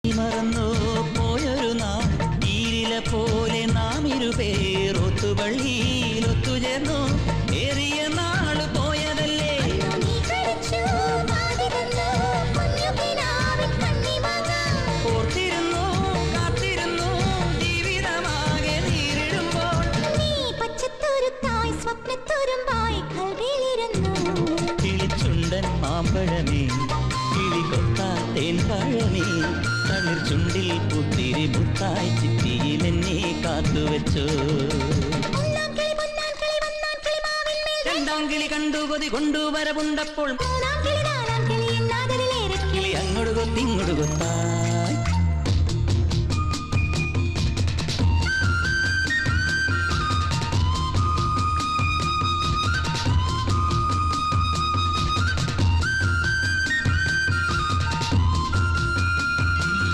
മറന്നു പോയൊരു നാം ഈരില പോലെ നാം ഇരുപേർ ഒത്തുപള്ളിയിൽ ഒത്തുചേർന്നു ഏറിയ നാള് പോയതല്ലേ ഓർത്തിരുന്നു കാത്തിരുന്നു ജീവിതമാകെ നേരിടുമ്പോൾ കിളിച്ചുണ്ടൻ മാമ്പഴമേ കിളികൊത്താ തേൻപഴമേ തളിർ ചുണ്ടിൽ പുത്തിരി മുത്തായി ചിറ്റിയിലെന്നെ കാത്തുവെച്ചു രണ്ടാം കിളി കണ്ടു കൊതി കൊണ്ടുവരവുണ്ടപ്പോൾ കിളി അങ്ങോട്ട് കൊത്തിങ്ങോട്ട് കൊത്താ